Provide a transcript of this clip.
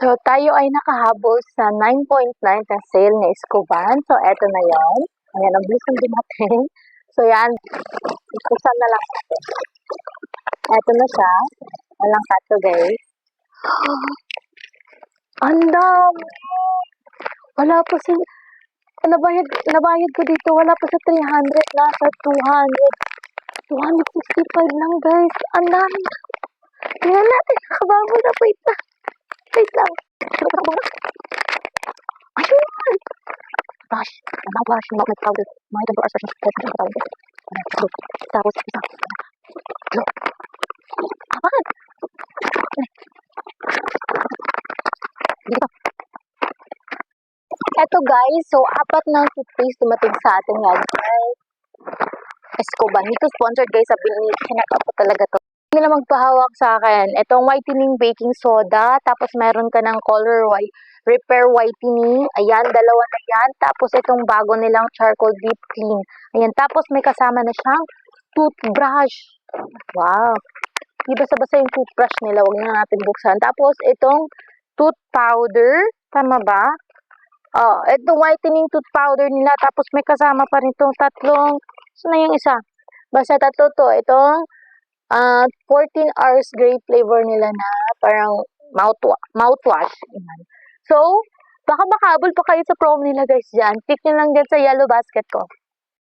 So, tayo ay nakahabol sa 9.9 na sale ni Escoban. So, eto na yan. Ayan, ang bilis ng dumating. So, yan. Ikusan na lang natin. Eto na siya. Walang kato, guys. Ang dami! Wala pa si... Nabayad ko dito. Wala pa sa 300. Nasa 200. 265 lang, guys. Ang dami. Tingnan natin. Nakabago na. Wait lang. Wait lang. Ayun! Gosh. Ano ba? Yung milk powder. Mga ito as version. Tapos, isa. Apat! Dito. Eto guys, so apat na toothpaste dumating sa atin yan. Escoban. Ito sponsored guys. Sabi ni Hinaka po talaga to. Nila magpahawak sa akin. Itong whitening baking soda. Tapos meron ka ng color white. Repair whitening. Ayan, dalawa na yan. Tapos itong bago nilang charcoal deep clean. Ayan, tapos may kasama na siyang toothbrush. Wow. Di basa-basa yung toothbrush nila. Huwag na natin buksan. Tapos itong tooth powder. Tama ba? Oh, itong whitening tooth powder nila. Tapos may kasama pa rin itong tatlong. Saan na yung isa? Basta tatlo to. Itong 14 hours gray flavor nila na parang mouthwash. Ayan. So, baka makahabol pa kayo sa promo nila guys dyan. Pick nyo lang dyan sa yellow basket ko.